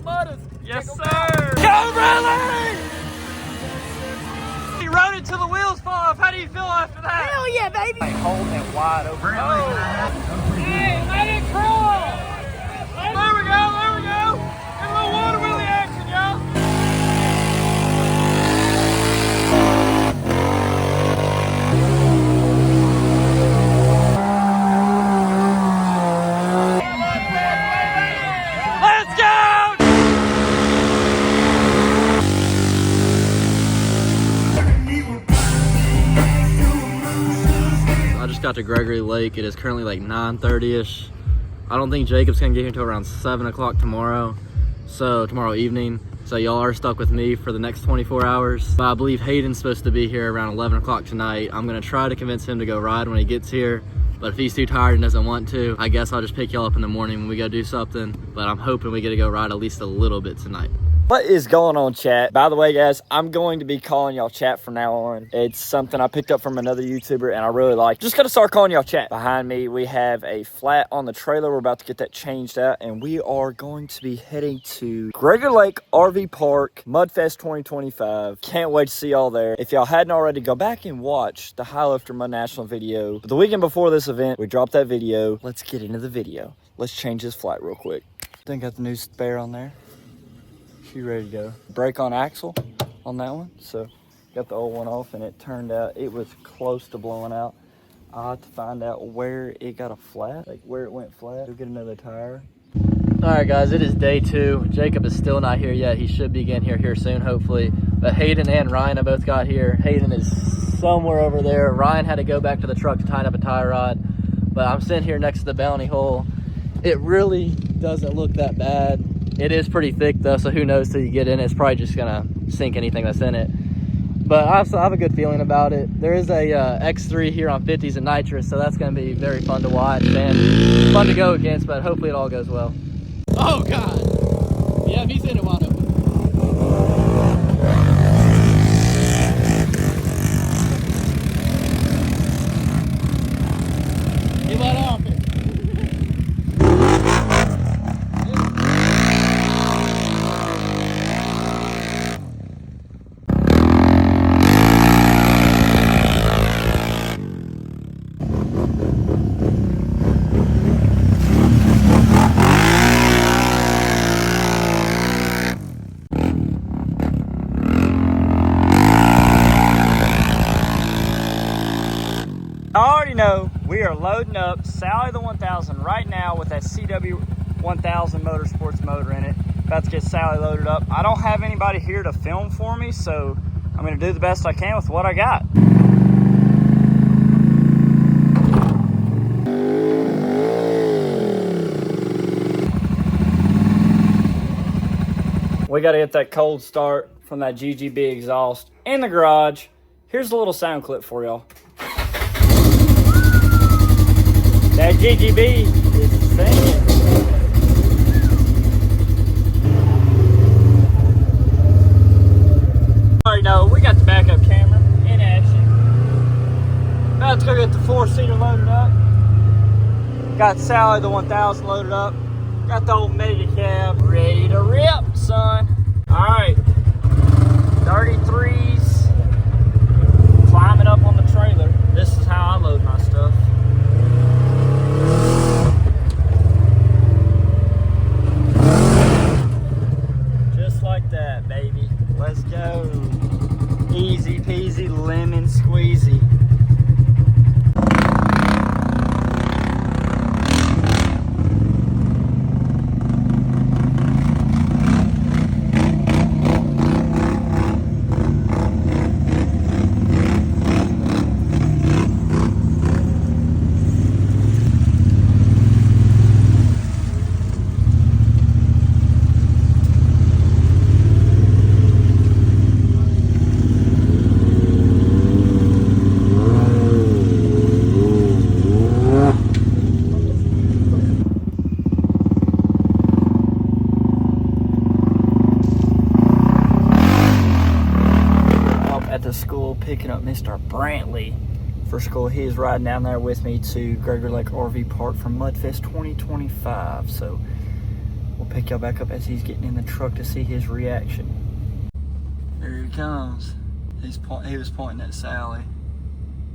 Butters. Yes, sir. Go, Riley! He rode it till the wheels fall off. How do you feel after that? Hell yeah, baby. Like holding it wide open. Oh. Hey, let it crawl. There we go, there we go. And a little water wheelie action, y'all. Let's go! I just got to Gregory Lake. It is currently like 9:30ish. I don't think Jacob's gonna get here until around 7 o'clock tomorrow evening. So y'all are stuck with me for the next 24 hours. But I believe Hayden's supposed to be here around 11 o'clock tonight. I'm gonna try to convince him to go ride when he gets here. But if he's too tired and doesn't want to, I guess I'll just pick y'all up in the morning when we go do something. But I'm hoping we get to go ride at least a little bit tonight. What is going on, chat? By the way, guys, I'm going to be calling y'all chat from now on. It's something I picked up from another YouTuber and I really like. Just gonna start calling y'all chat. Behind me, we have a flat on the trailer. We're about to get that changed out and we are going to be heading to Gregory Lake RV Park, Mudfest 2025. Can't wait to see y'all there. If y'all hadn't already, go back and watch the HighLifter Mud National video. But the weekend before this event, we dropped that video. Let's get into the video. Let's change this flat real quick. Then got the new spare on there. She ready to go. Brake on axle on that one. So got the old one off and it turned out it was close to blowing out. I have to find out where it got a flat, like where it went flat. We'll get another tire. All right, guys, it is day 2. Jacob is still not here yet. He should be getting here soon, hopefully. But Hayden and Ryan have both got here. Hayden is somewhere over there. Ryan had to go back to the truck to tighten up a tie rod. But I'm sitting here next to the bounty hole. It really doesn't look that bad. It is pretty thick though, so who knows till you get in it. It's probably just gonna sink anything that's in it. But I have a good feeling about it. There is a X3 here on 50s and nitrous, so that's gonna be very fun to watch and fun to go against, but hopefully it all goes well. Oh God. Yeah, he's in it wide open. He let off it. I already know we are loading up Sally the 1000 right now with that CW 1000 motorsports motor in it. About to get Sally loaded up. I don't have anybody here to film for me, so I'm going to do the best I can with what I got. We got to get that cold start from that GGB exhaust in the garage. Here's a little sound clip for y'all. That GGB is singing. Already know, we got the backup camera in action. About to go get the 4-seater loaded up. Got Sally the 1000 loaded up. Got the old Mega cab ready to rip, son. Alright, 33s. Climbing up on the trailer. This is how I load my stuff. Just like that, baby. Let's go. Easy peasy, lemon squeezy. School picking up Mr. Brantley for school. He is riding down there with me to Gregory Lake RV Park for Mudfest 2025. So we'll pick y'all back up as he's getting in the truck to see his reaction. There he comes. He was pointing at Sally.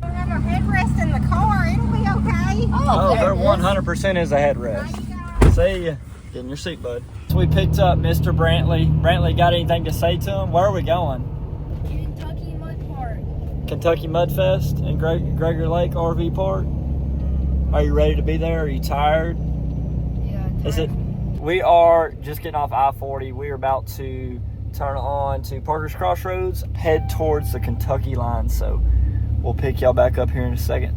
We have a headrest in the car. It'll be okay. Oh, there 100% is a headrest. See ya. Get in your seat, bud. So we picked up Mr. Brantley. Brantley, got anything to say to him? Where are we going? Kentucky Mud Park. Kentucky Mudfest in Gregory Lake RV Park. Are you ready to be there? Are you tired? Yeah. Is it? We are just getting off I-40. We are about to turn on to Parker's Crossroads, head towards the Kentucky line. So we'll pick y'all back up here in a second.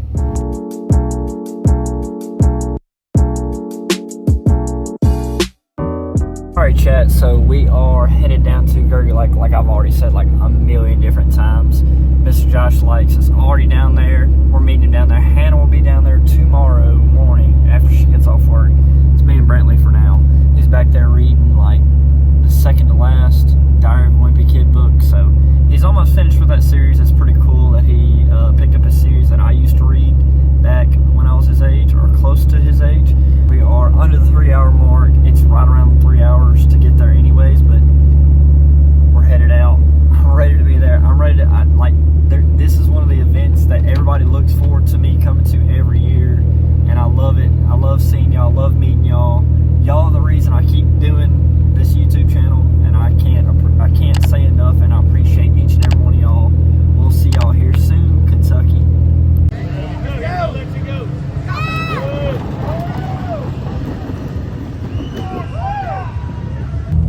Alright, chat, so we are headed down to Gregory Lake, like I've already said like a million different times. Mr. Josh Lakes is already down there. We're meeting him down there. Hannah will be down there tomorrow morning after she gets off work. It's me and Brantley for now. He's back there reading like the second to last Diary of a Wimpy Kid book. So he's almost finished with that series. It's pretty cool that he picked up a series that I used to read back when I was his age or close to his age. We are under the 3-hour mark. It's right around 3 hours to get there anyways, but we're headed out. I'm ready to be there. I'm ready to, this is one of the events that everybody looks forward to me coming to every year, and I love it. I love seeing y'all, love meeting y'all. Y'all are the reason I keep doing this YouTube channel, and I can't say enough, and I appreciate each and every one of y'all. We'll see y'all here soon, Kentucky.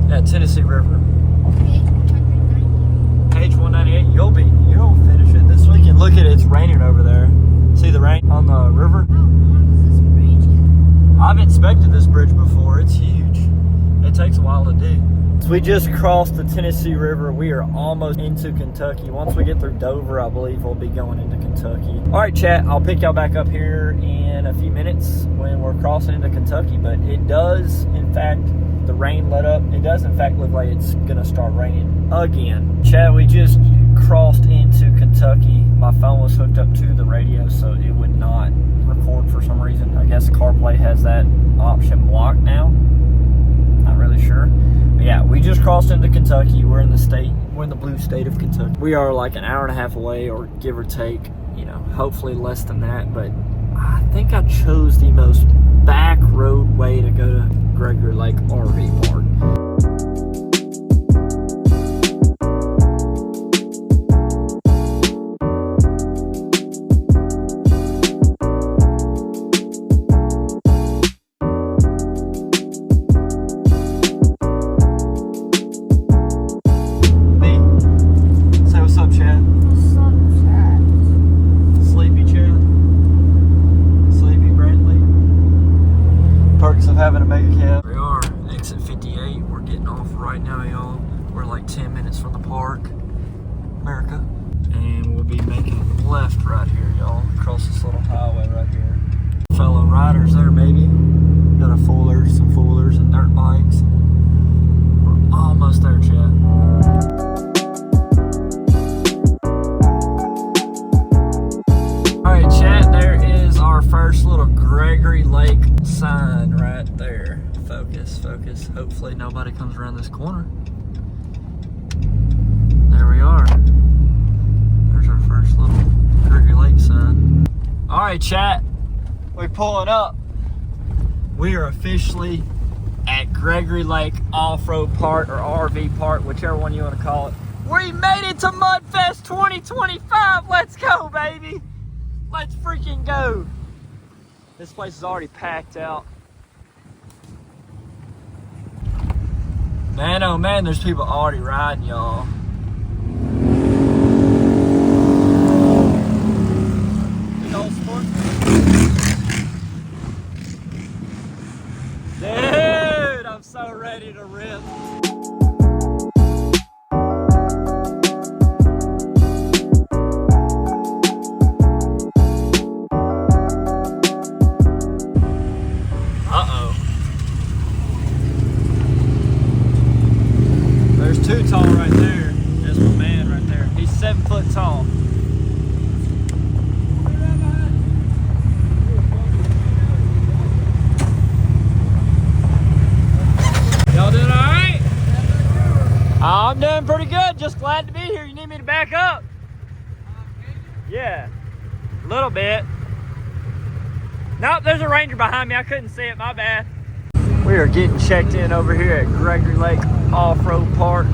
Yeah, Tennessee River. Page 198. You'll finish it this weekend. Look at it, it's raining over there. See the rain on the river? I've inspected this bridge before. It's huge. It takes a while to do. So we just crossed the Tennessee River. We are almost into Kentucky. Once we get through Dover, I believe we'll be going into Kentucky. All right, chat, I'll pick y'all back up here in a few minutes when we're crossing into Kentucky. But it does, in fact, the rain let up. It does, in fact, look like it's gonna start raining again. Chat, we just crossed into Kentucky. My phone was hooked up to the radio, so it would not record for some reason. I guess CarPlay has that option blocked now. Not really sure. But yeah, we just crossed into Kentucky. We're in the blue state of Kentucky. We are like an hour and a half away, or give or take, you know, hopefully less than that. But I think I chose the most back road way to go to Gregory Lake RV Park. Having a mega cab. We are exit 58. We're getting off right now, y'all. We're like 10 minutes from the park, America, and we'll be making a left right here, y'all, across this little highway right here. Fellow riders there, baby. Got some foolers and dirt bikes. We're almost there, chat. Alright, chat, there is our first little Gregory Lake sign right there. Focus. Hopefully nobody comes around this corner. There we are. There's our first little Gregory Lake sign. Alright, chat, we're pulling up. We are officially at Gregory Lake Off-Road Park, or RV Park, whichever one you want to call it. We made it to Mudfest 2025. Let's go, baby. Let's freaking go. This place is already packed out. Man, oh man, there's people already riding, y'all. Big old sportsman. Dude, I'm so ready to rip. Too tall right there. That's my man right there. He's 7 foot tall. I'm doing pretty good. Just glad to be here. You need me to back up? Yeah, a little bit. Nope, there's a Ranger behind me. I couldn't see it. My bad. We are getting checked in over here at Gregory Lake Off-Road Park.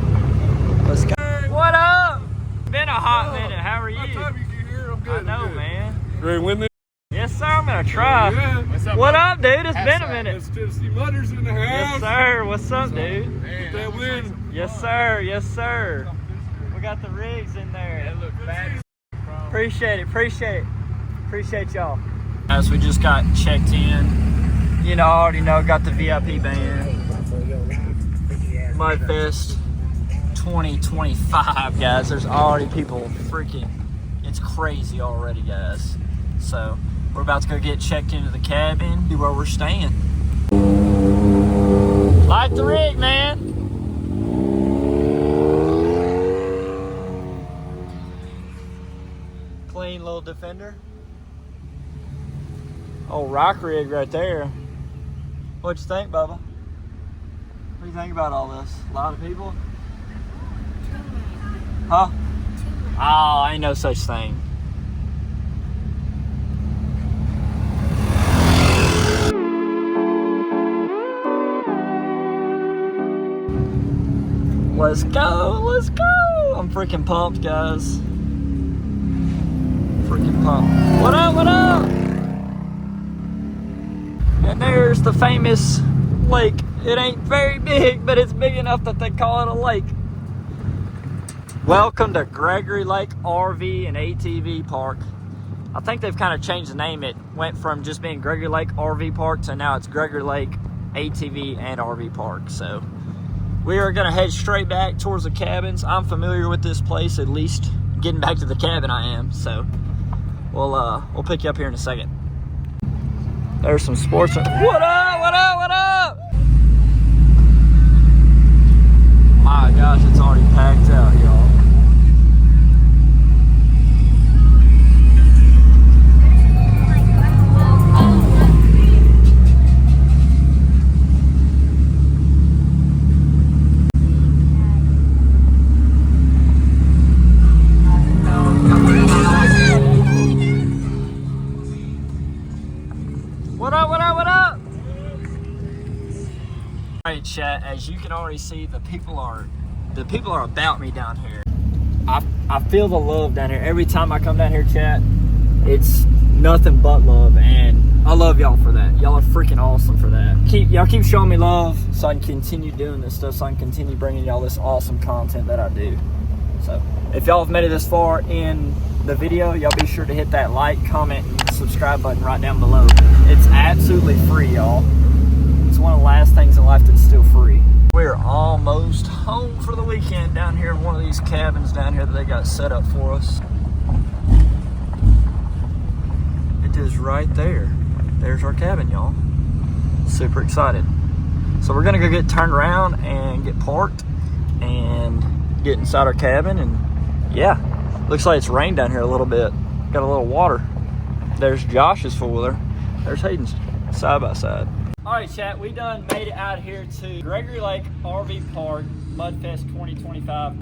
Let's go. What up? Been a hot minute. How are you? Time you get here, I'm good. I know, man. Ready to win this? Yes, sir. I'm gonna try. Yeah. What's up, what up, dude? It's been a minute. It's Tennessee Mutters in the house. Yes, sir. What's up, dude? Get that win. Yes, sir. Yes, sir. We got the rigs in there. That look bad. Appreciate it. Appreciate y'all. Guys, we just got checked in. You know, I already know. Got the VIP band. Mudfest 2025, guys. There's already people freaking. It's crazy already, guys. So we're about to go get checked into the cabin, see where we're staying. Light the rig, man. Clean little Defender. Oh, rock rig right there. What'd you think, Bubba? What do you think about all this? A lot of people? Huh? Oh, ain't no such thing. Let's go, let's go. I'm freaking pumped, guys. Freaking pumped. What up, what up? And there's the famous lake. It ain't very big, but it's big enough that they call it a lake. Welcome to Gregory Lake RV and ATV Park. I think they've kind of changed the name. It went from just being Gregory Lake RV Park to now it's Gregory Lake ATV and RV Park. So we are gonna head straight back towards the cabins. I'm familiar with this place, at least getting back to the cabin I am. So we'll pick you up here in a second. There's some sportsmen. What up, what up, what up? My gosh, it's already packed out, y'all. What up, what up, what up? Alright, chat, as you can already see, the people are about me down here. I feel the love down here. Every time I come down here, chat, it's nothing but love, and I love y'all for that. Y'all are freaking awesome for that. Y'all keep showing me love so I can continue doing this stuff, so I can continue bringing y'all this awesome content that I do. So if y'all have made it this far in the video, y'all be sure to hit that like, comment, and subscribe button right down below. It's absolutely free, y'all. It's one of the last things in life that's still free. We're almost home for the weekend down here in one of these cabins down here that they got set up for us. It is right there. There's our cabin, y'all. Super excited. So we're gonna go get turned around and get parked and get inside our cabin, and yeah, looks like it's rained down here a little bit. Got a little water. There's Josh's four-wheeler. There's Hayden's side by side. All right, chat, we done made it out here to Gregory Lake RV Park, Mudfest 2025.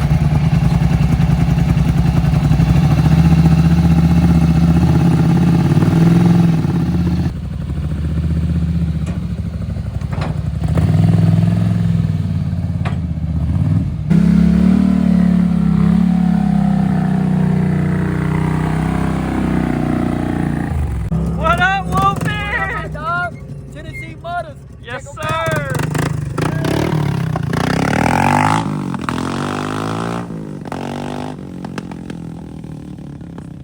Yes, sir.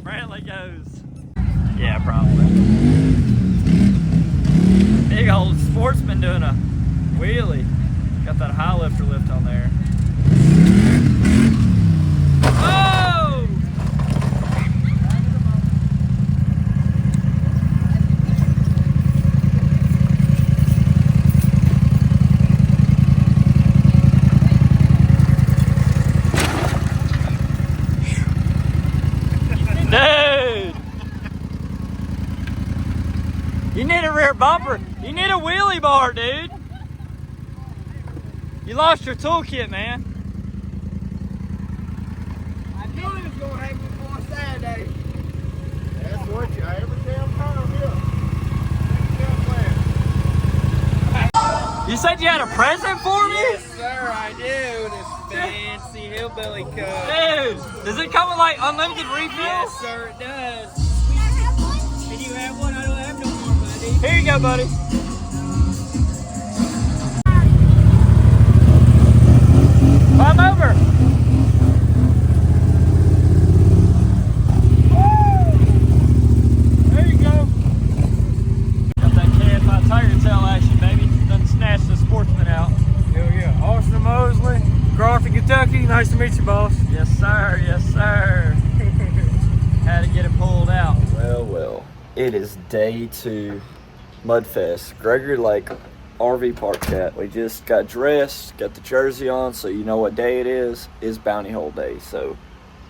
Brantley goes. Yeah, probably. Big old sportsman doing a wheelie. Got that HighLifter lift on there. Oh! Dude! You need a rear bumper. You need a wheelie bar, dude. You lost your toolkit, man. Saturday. That's what you every damn time here. You said you had a present for me? Yes, sir, I do. This fancy hillbilly cup. Dude, does it come with like unlimited refills? Yes, sir, it does. Can you have one? I don't have no more, buddy. Here you go, buddy. Climb over. There you go. Got that KFI Tiger Tail action, baby. Done snatched the sportsman out. Hell yeah. Austin Mosley, Garfield, Kentucky. Nice to meet you, boss. Yes, sir. Yes, sir. Had to get it pulled out. Well. It is day 2, Mudfest, Gregory Lake RV Park chat. We just got dressed, got the jersey on, so you know what day it is Bounty Hole Day. So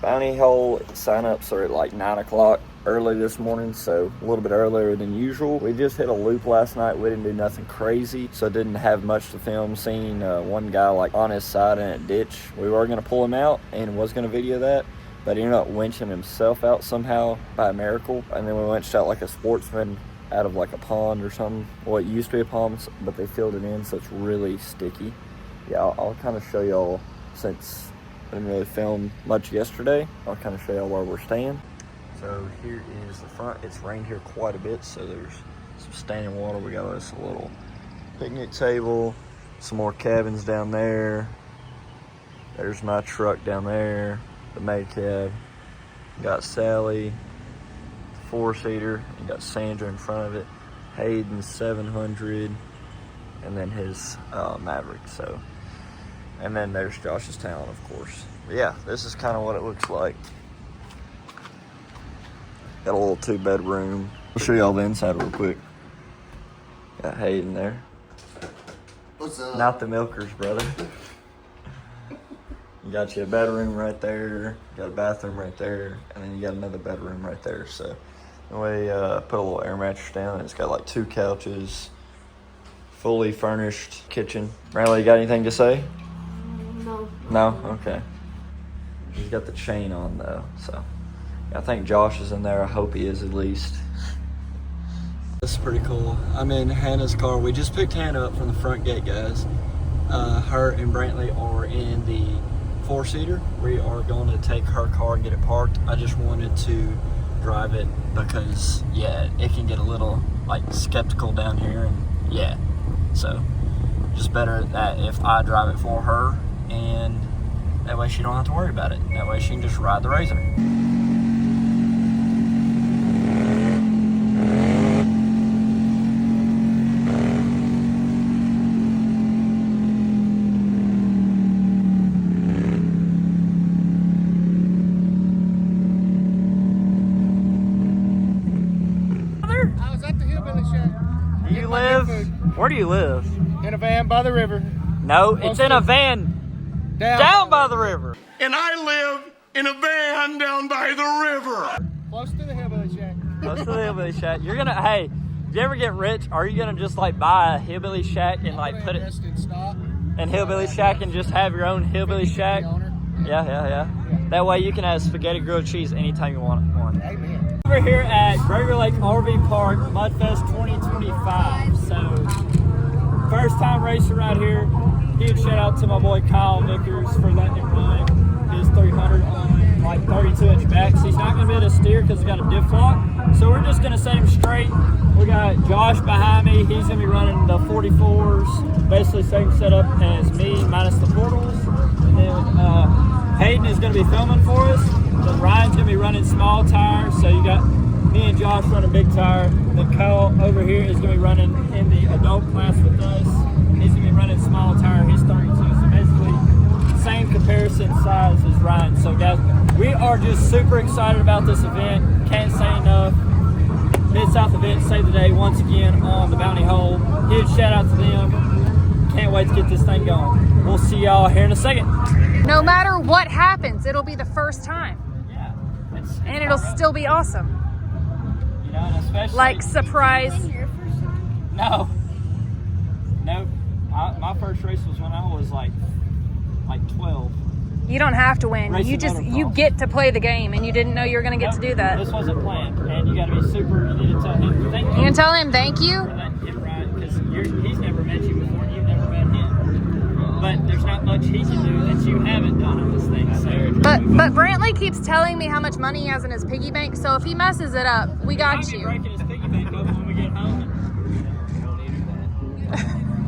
Bounty Hole sign-ups are at like 9 o'clock early this morning, so a little bit earlier than usual. We just hit a loop last night. We didn't do nothing crazy, so didn't have much to film. Seen one guy like on his side in a ditch. We were going to pull him out and was going to video that, but he ended up winching himself out somehow by a miracle. And then we winched out like a sportsman out of like a pond or something. Well, it used to be a pond, but they filled it in, so it's really sticky. Yeah, I'll kind of show y'all, since I didn't really film much yesterday. I'll kind of show y'all where we're staying. So here is the front. It's rained here quite a bit, so there's some standing water. We got us a little picnic table, some more cabins down there. There's my truck down there, the maid cab. Got Sally, the 4-seater. You got Sandra in front of it. Hayden 700, and then his Maverick. So, and then there's Josh's Talon, of course. But yeah, this is kind of what it looks like. Got a little 2-bedroom. I'll show y'all the inside real quick. Got Hayden there. What's up? Not the milkers, brother. You got you a bedroom right there, you got a bathroom right there, and then you got another bedroom right there. So we put a little air mattress down. It's got like 2 couches, fully furnished kitchen. Riley, you got anything to say? No. No? Okay. He's got the chain on though, so I think Josh is in there. I hope he is at least. This is pretty cool. I'm in Hannah's car. We just picked Hannah up from the front gate, guys. Her and Brantley are in the 4-seater. We are going to take her car and get it parked. I just wanted to drive it because, yeah, it can get a little, like, skeptical down here. And, yeah, so just better that if I drive it for her, and that way she don't have to worry about it. That way she can just ride the Razor. Where do you live? In a van by the river. No, it's in a van down by the river. And I live in a van down by the river. Close to the hillbilly shack. Close to the hillbilly shack. You're gonna, hey, do you ever get rich? Are you gonna just like buy a hillbilly shack and like put it in hillbilly shack and just have your own hillbilly shack? Yeah. That way you can have spaghetti grilled cheese anytime you want one. Amen. We're here at Gregory Lake RV Park, Mudfest 2025. So, first time racing right here. Huge shout out to my boy Kyle Nickers for letting him run his 300 on like 32-inch backs. He's not going to be able to steer because he's got a diff lock. So we're just going to set him straight. We got Josh behind me. He's going to be running the 44s. Basically same setup as me minus the portals. And then Hayden is going to be filming for us. Then Ryan's going to be running small tires. So you got me and Josh running big tire. Then Kyle over here is going to be running in the adult class with us. He's going to be running small tire. He's 32. So basically same comparison size as Ryan. So guys, we are just super excited about this event. Can't say enough. Mid-South event save the day once again on the Bounty Hole. Huge shout out to them. Can't wait to get this thing going. We'll see y'all here in a second. No matter what happens, it'll be the first time. Yeah. And it'll still be awesome. You know, and especially Like surprise. No. My first race was when I was like 12. You don't have to win. Racing You motocross. get to play the game, and you didn't know you were going to get to do that. This wasn't planned, and you got to be super. You need to tell him thank You you can tell him thank you. for letting him ride because he's never met you before, and you've never met him. But there's not much he can do that you haven't done on this thing. So. But Brantley keeps telling me how much money he has in his piggy bank. So if he messes it up, we got I'll be you. breaking his piggy bank open when we get home.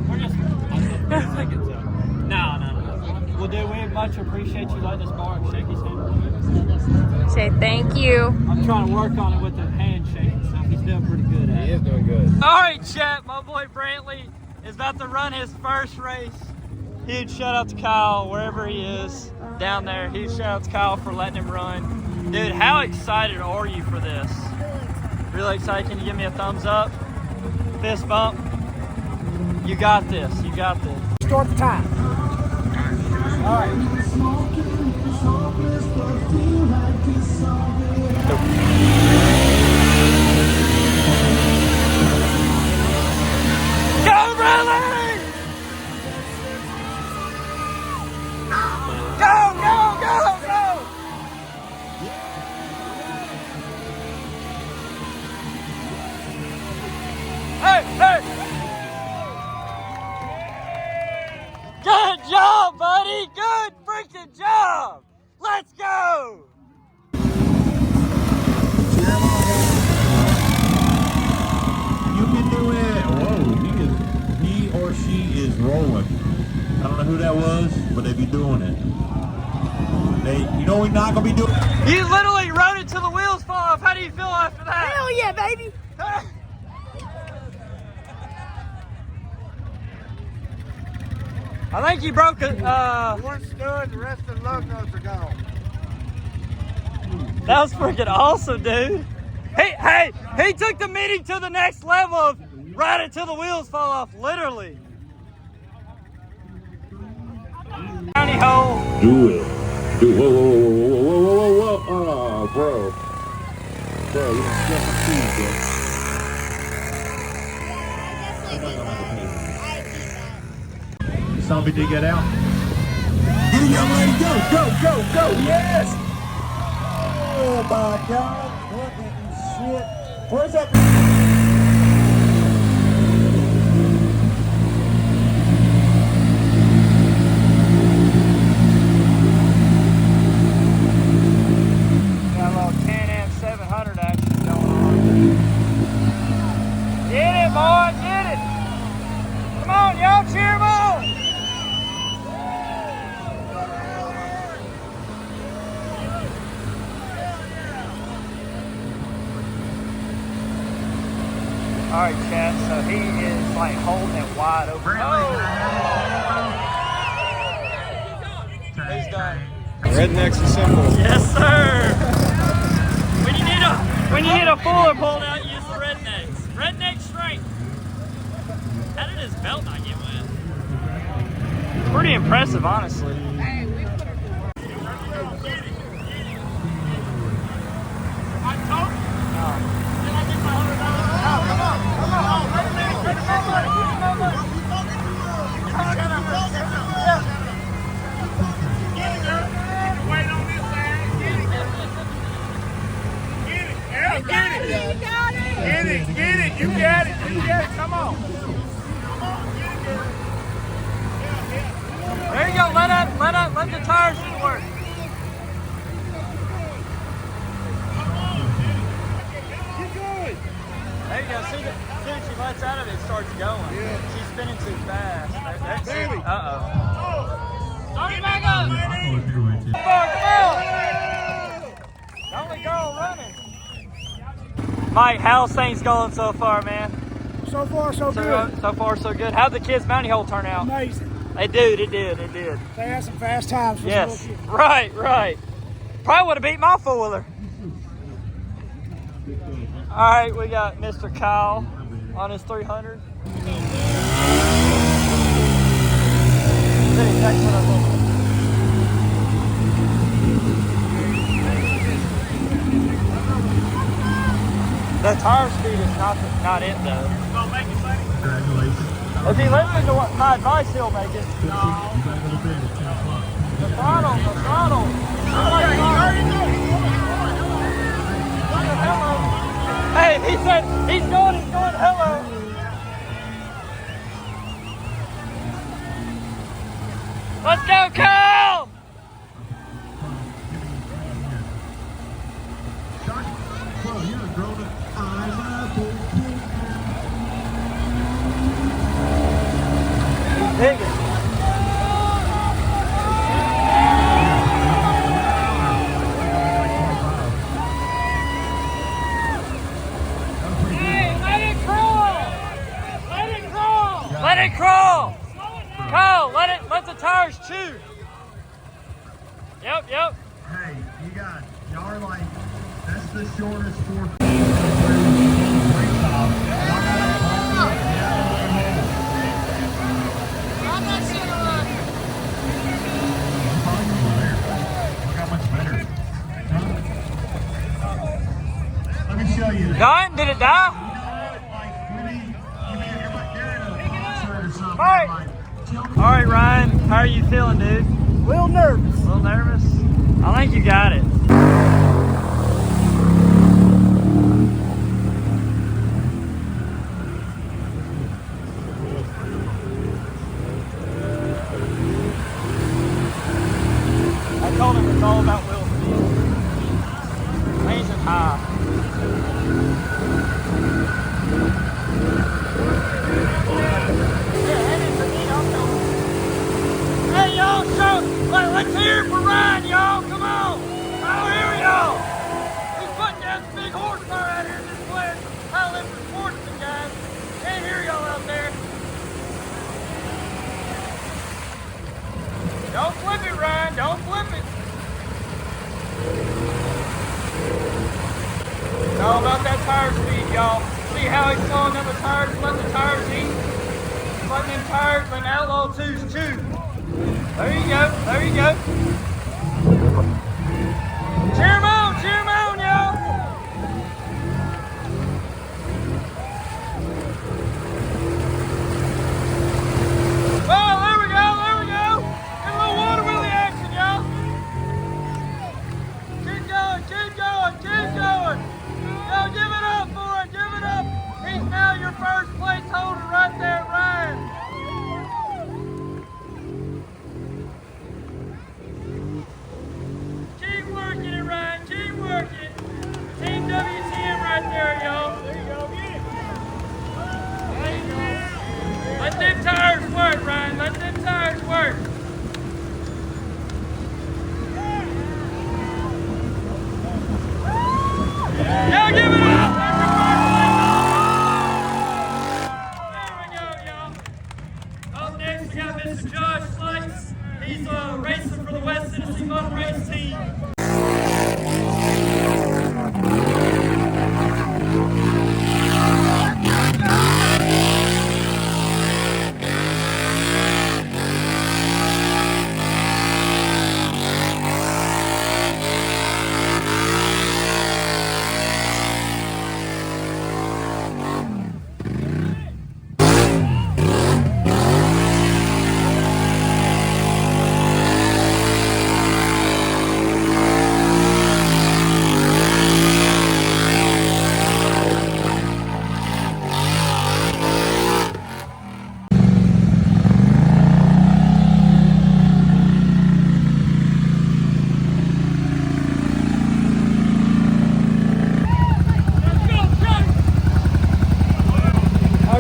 We're just 30 seconds up. No. Well, dude, we much appreciate you letting us borrow and shake his hand. Say thank you. I'm trying to work on it with the handshake and stuff. He's doing pretty good at it. He is doing good. All right, chat. My boy Brantley is about to run his first race. Huge shout out to Kyle, wherever he is down there. Huge shout out to Kyle for letting him run. Dude, how excited are you for this? Really excited. Can you give me a thumbs up? Fist bump. You got this. You got this. Start the time. All right. Go, Brantley! Go! Hey! Good job, buddy! Good freaking job! Let's go! You can do it. Whoa, he or she is rolling. I don't know who that was, but they be doing it. You know we're not gonna be doing. You literally rode it till the wheels fall off. How do you feel after that? Hell yeah, baby. I think you broke it. One stud, the rest of the lug nuts are gone. That was freaking awesome, dude. He took the meeting to the next level of ride it till the wheels fall off, literally. County hole. Do it. Whoa. Oh, bro. Bro, you done swept my shoes, bro. Somebody did get out. Get it, young lady, go. Yes. Oh my God. What the shit? Where's that? Got a little Can-Am 700 action going on. Get it, boy, get it. Come on, y'all, cheer him on. All right, chat, so he is like holding it wide open. He's done. Rednecks are simple. Yes, sir. When you need a fuller pulled out, use the rednecks. Redneck strength. How did his belt not get wet? Pretty impressive, honestly. Get it. You got it. Come on. There you go. Let the tires do the work. There you go. See, as she lets out of it, it starts going. Yeah. She's spinning too fast. Baby. Uh-oh. Start it back up. Come on. The only girl running. Mike, how's things going so far, man? So far, so good. So far, so good. How'd the kids' mounting hole turn out? Amazing. They did. They had some fast times for Yes, some little kids. right. Probably would have beat my four-wheeler. All right, we got Mr. Kyle on his 300. The tire speed is not it though. Congratulations. If he listens to my advice, he'll make it. The throttle He said, he's going, hello. Let's go, Kyle! Well, you're a grown up. Dig it. Let it crawl! Kyle, let the tires chew. Yep. Hey, y'all are like, that's the shortest 4 Let me show you. Done? Did it die? All right, Ryan, how are you feeling, dude? A little nervous. A little nervous? I think you got it. I told him it's all about wheel speed. Lanes and high. Hey, y'all, let's hear it for Ryan, y'all. Come on. I'll hear y'all. He's putting down some big horsepower out here in this place. HighLifter sportsman, guys. Can't hear y'all out there. Don't flip it, Ryan. Don't flip it. It's all about that tire speed, y'all. See how he's slowing down the tires, letting the tires eat. Letting them tires, letting Outlaw 2s chew. There you go. Cheer him on, y'all. Oh, there we go. Get a little water wheelie action, y'all. Keep going. Yo, give it up for it, give it up. He's now your first place holder right there, Ryan. Keep working it, Ryan. Keep working. Team WTM right there, y'all. There you go. Get it. There you go. Let them tires work, Ryan. Let them tires work. Yo, give it up. There we go, y'all. Up next, we got Mr. Josh Slice. He's racing for the West Tennessee Motor Race Team.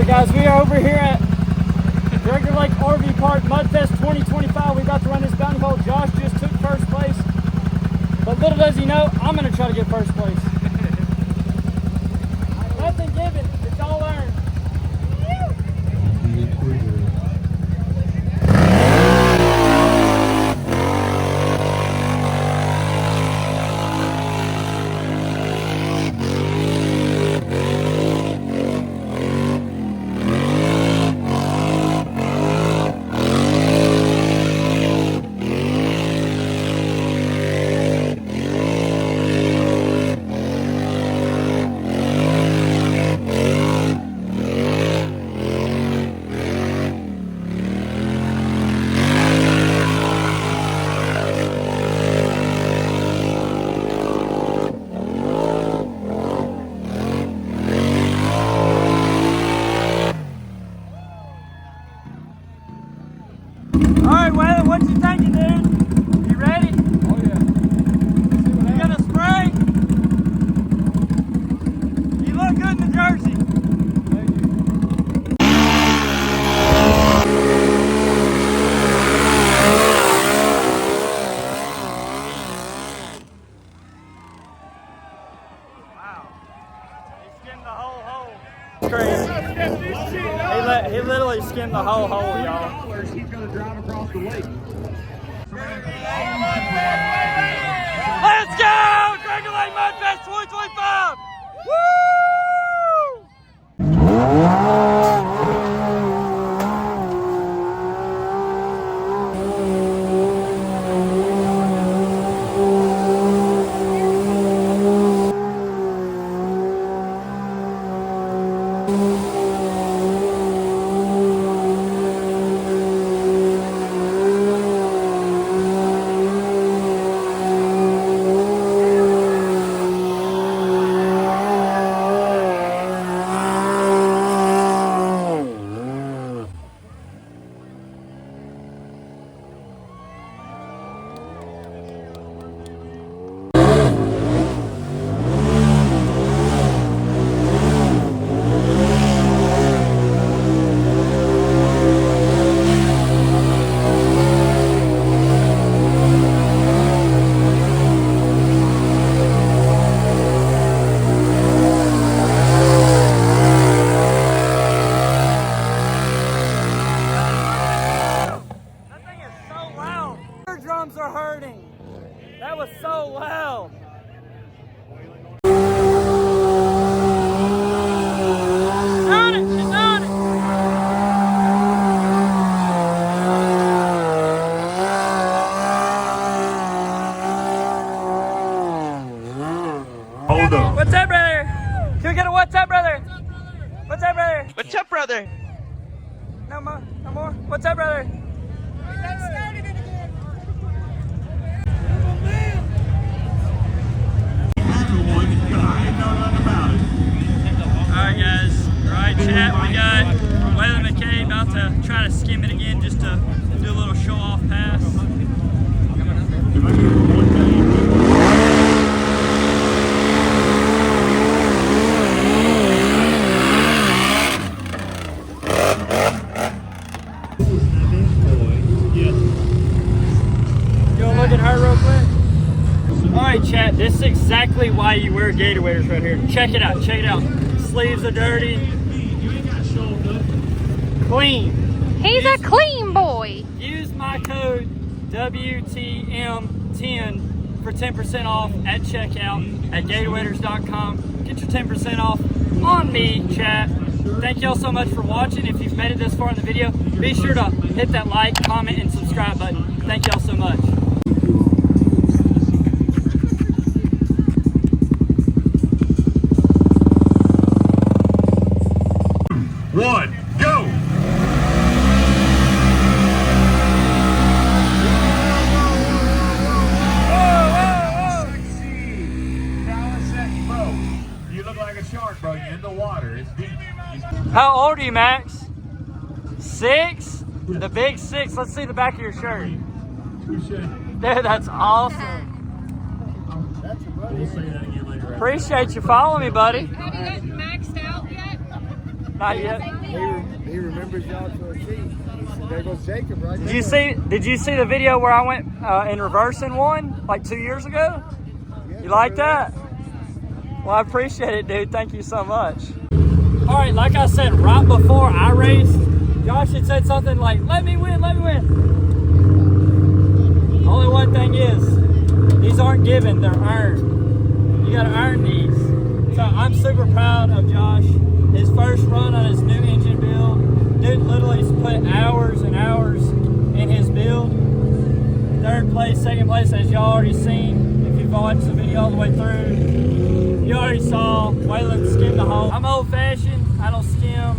Guys, we are over here at Gregory Lake RV Park Mudfest 2025. We're about to run this bounty hole. Josh just took first place, but little does he know, I'm going to try to get first place. Nothing given, it's all earned. right, Waylon, what you thinking, dude? You ready? Oh yeah. You gonna spray? You look good in the jersey. Thank you. He skimmed the whole hole. Crazy. He literally skimmed the whole hole, y'all. He's going to drive across the lake. Let's go! Gregory Lake Mudfest 2025! Woo! Drums are hurting. That was so loud. On it, she's on it. Hold up. What's up, brother? Can we get a what's up, brother? What's up, brother? What's up, brother? No more, no more. What's up, brother? Alright guys, alright chat, we got Waylon McKay about to try to skim it again just to do a little show off pass. You wanna look at her real quick? Alright chat, this is exactly why you wear gator waders right here. Check it out, check it out. Sleeves are dirty. Clean. He's a clean boy. Use my code WTM10 for 10% off at checkout at gatorwaders.com. Get your 10% off on me, chat. Thank y'all so much for watching. If you've made it this far in the video, be sure to hit that like, comment, and subscribe button. Thank y'all so much. One, go! You look like a shark, bro. You're in the water. It's deep. How old are you, Max? 6? The big 6. Let's see the back of your shirt. Dude, that's awesome. We'll say that again later. Appreciate you following me, buddy. Have you gotten maxed out yet? Not yet. He remembers y'all to a T. There goes Jacob right Did you see the video where I went in reverse in one like 2 years ago? You like that? Well, I appreciate it, dude. Thank you so much. All right, like I said right before I raced, Josh had said something like, let me win, let me win. Only one thing is, these aren't given, they're earned. You gotta earn these. So I'm super proud of Josh. His first run on his new engine build, dude literally put hours and hours in his build. Third place, second place, as y'all already seen. If you've watched the video all the way through, you already saw Waylon skim the hole. I'm old fashioned, I don't skim.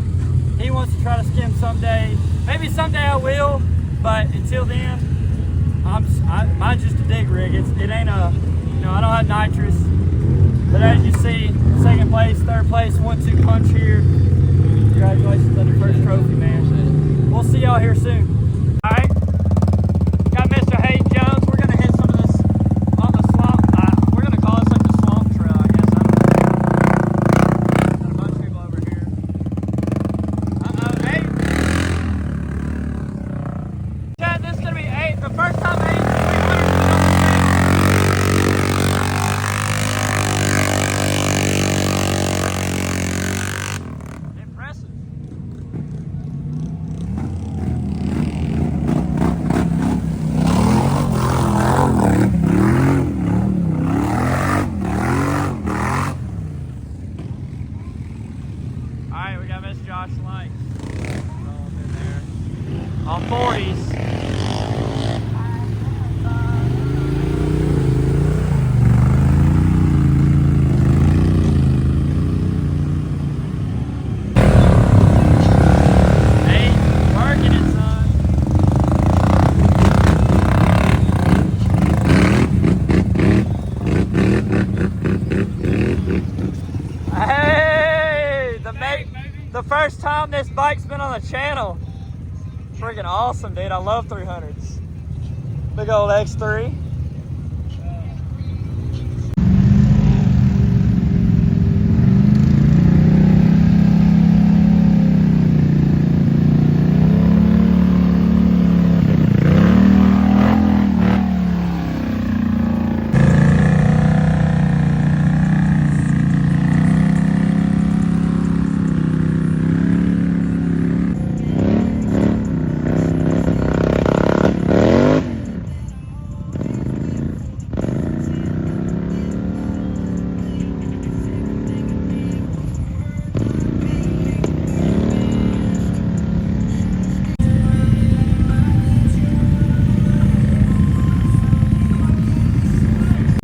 He wants to try to skim someday. Maybe someday I will, but until then, mine's just a dig rig. It ain't a, I don't have nitrous. But as you see, second place, third place, 1-2 punch here. Congratulations on your first trophy, man. We'll see y'all here soon. All right. time this bike's been on the channel. Freaking awesome, dude. I love 300s. Big old X3.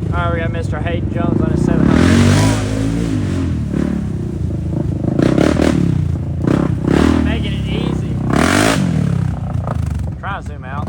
Alright, we got Mr. Hayden Jones on a 700. Making it easy. Try to zoom out.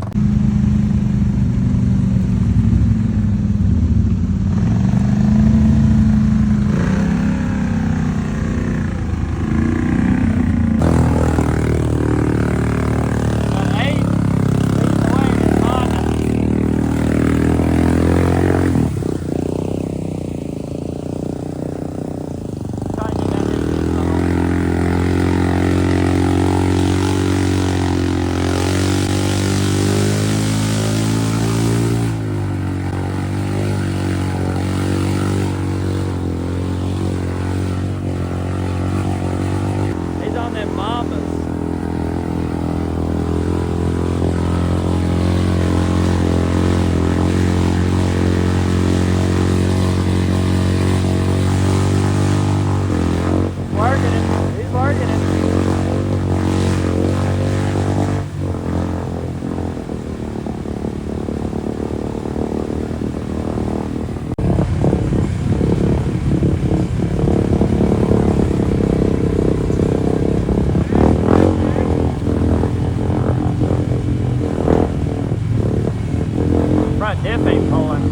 Front diff ain't pulling.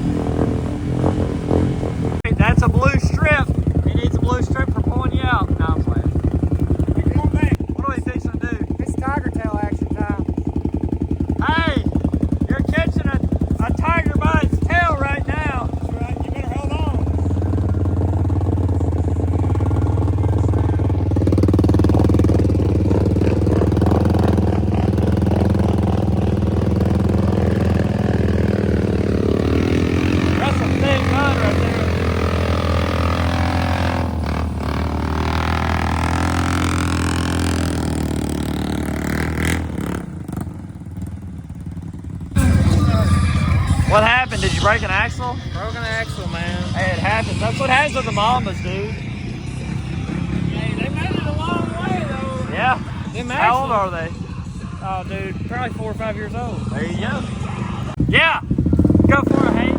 That's a blue strip. He needs a blue strip for pulling you out. No, I'm playing. Come on back. What are we fixing to do? It's tiger tail action time. Hey, you're catching a tiger by its tail right now. That's right. You better hold on. That's a big gun right there. What happened? Did you break an axle? Broken axle, man. Hey, it happens. That's what happens with the Mamas, dude. Hey, they made it a long way, though. Yeah. Them How old axles- are they? Oh, dude, probably 4 or 5 years old. There you go. Yeah. Go for it, Hank.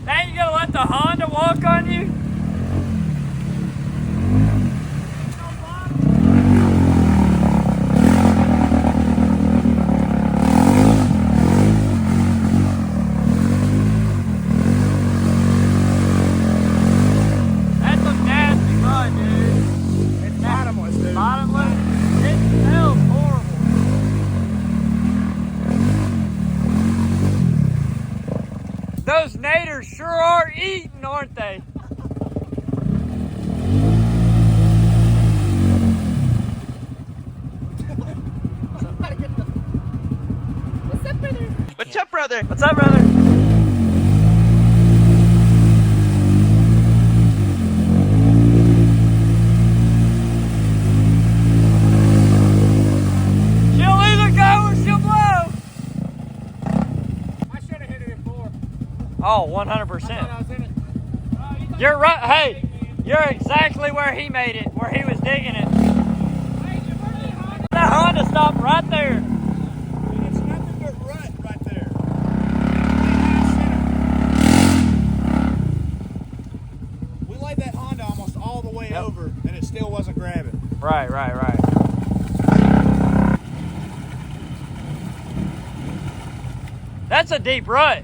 Now you gonna let the Honda walk on you? That's some nasty mud, dude. It's bottomless, dude. Bottomless. It smells horrible. Those naders sure are eating, aren't they? What's up, brother? What's up, brother? She'll either go or she'll blow. I should have hit it in 4. Oh, I 100%. thought I was in it. You're right. Hey, you're exactly where he made it, where he was digging it. That Honda stopped right there. It's nothing but rut right there. We laid that Honda almost all the way over, and it still wasn't grabbing. Right. That's a deep rut.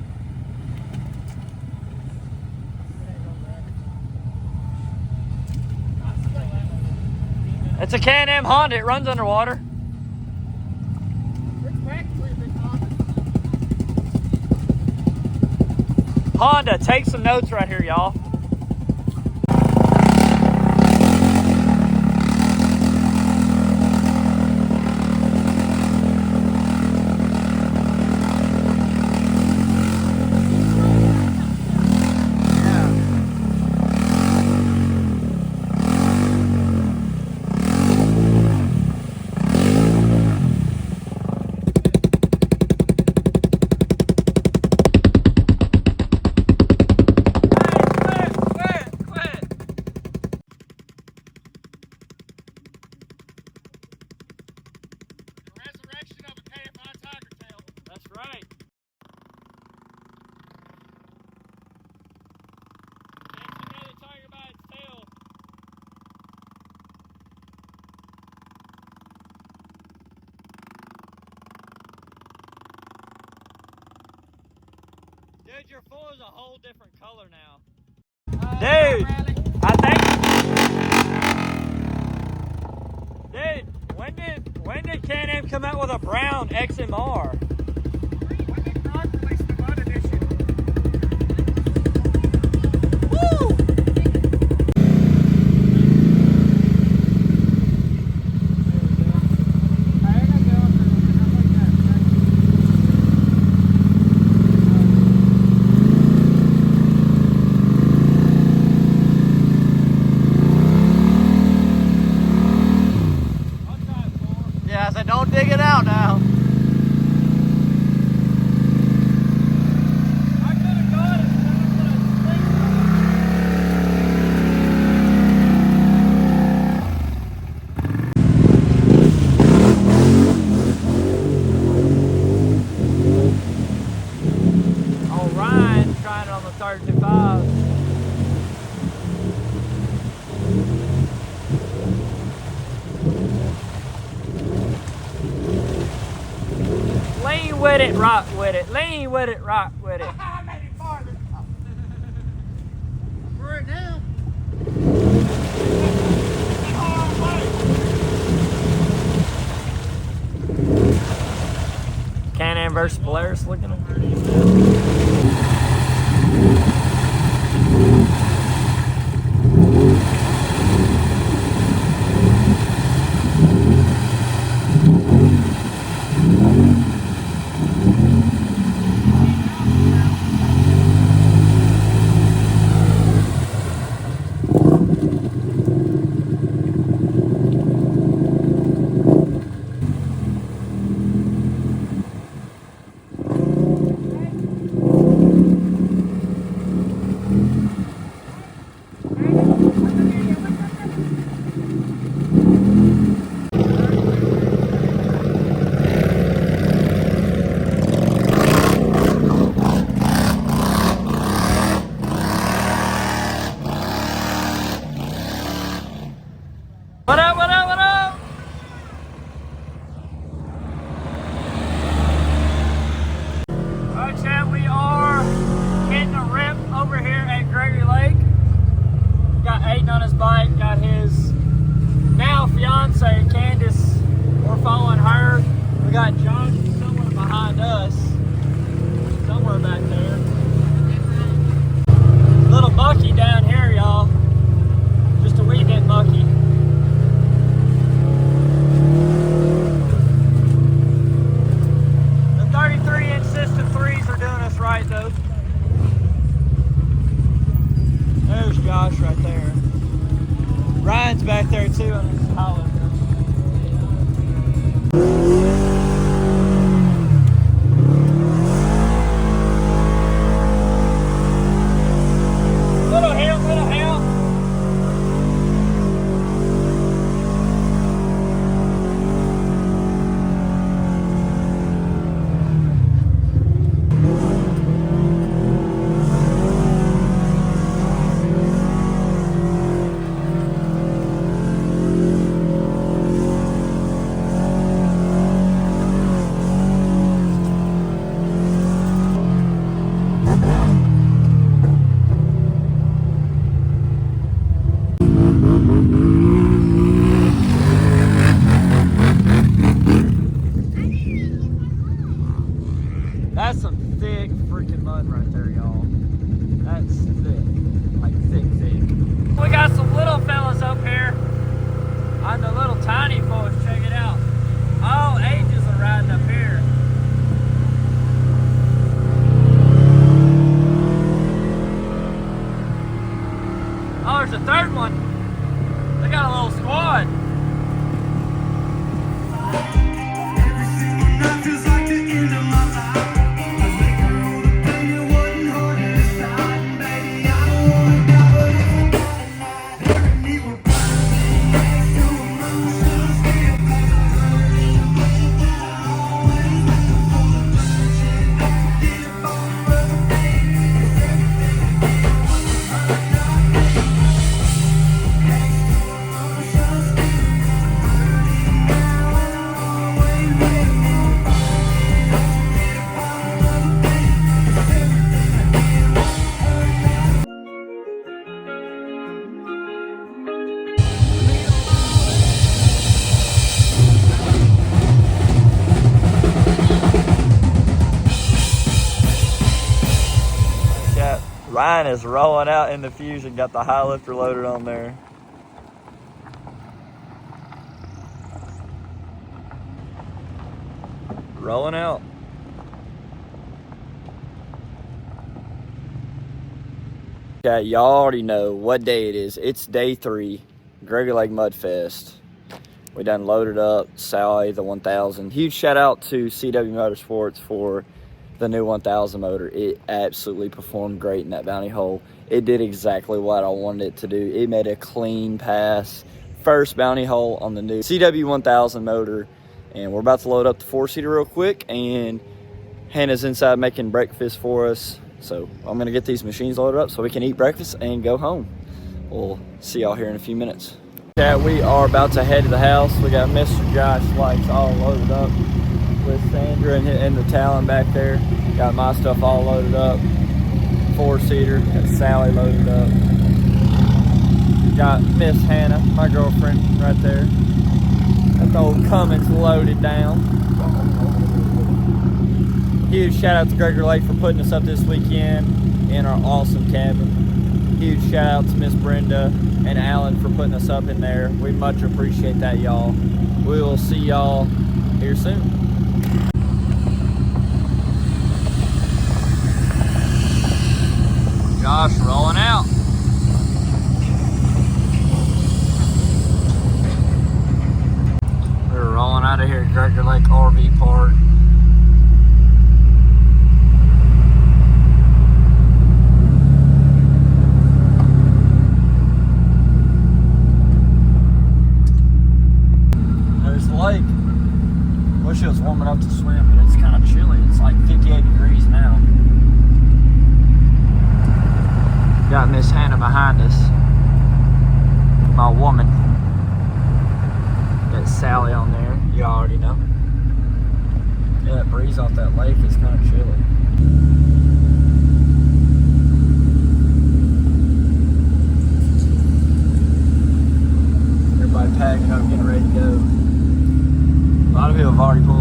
It's a Can-Am Honda. It runs underwater. Honda, take some notes right here, y'all. Dude, your floor is a whole different color now. Dude, Dude, when did Can-Am come out with a brown XMR? When did God release the Mud Edition? Woo! Yeah, I said don't dig it out now. I could have got it, but I'm gonna sleep. Oh, Ryan trying it on the 32.5. Lean with it, rock with it. Lean with it, rock with it. I made it farther. For it now. Can-Am versus Polaris looking. What up, what up, what up? Alright, chat, we are hitting a rip over here at Gregory Lake. Got Aiden on his bike, got his now fiance, Candace. We're following her. We got Josh and someone behind us, somewhere back there. Little mucky down here, y'all. Just a wee bit mucky. The 33-inch System 3s are doing us right, though. There's Josh right there. Ryan's back there, too, on his HighLifter. Little hill, little hill. good one. They got a little squad. Ryan is rolling out in the Fusion, got the HighLifter loaded on there. Rolling out. Okay, y'all already know what day it is. It's day 3, Gregory Lake Mudfest. We done loaded up Sally the 1000. Huge shout out to CW Motorsports for the new 1000 motor. It absolutely performed great in that bounty hole. It did exactly what I wanted it to do. It made a clean pass. First bounty hole on the new CW 1000 motor. And we're about to load up the 4-seater real quick, and Hannah's inside making breakfast for us. So I'm gonna get these machines loaded up so we can eat breakfast and go home. We'll see y'all here in a few minutes. Yeah, we are about to head to the house. We got Mr. Josh Lights all loaded up with Sandra and the Talon back there. Got my stuff all loaded up. 4-seater, got Sally loaded up. Got Miss Hannah, my girlfriend, right there. Got the old Cummins loaded down. Huge shout out to Gregory Lake for putting us up this weekend in our awesome cabin. Huge shout out to Miss Brenda and Alan for putting us up in there. We much appreciate that, y'all. We will see y'all here soon. Josh rolling out. We're rolling out of here at Gregory Lake RV Park. There's the lake. Wish it was warm enough to swim, but it's kind of chilly. It's like 58 degrees now. Got Miss Hannah behind us, my woman. Got Sally on there, you already know. Yeah, that breeze off that lake is kind of chilly. Everybody packing up, getting ready to go. A lot of people have already pulled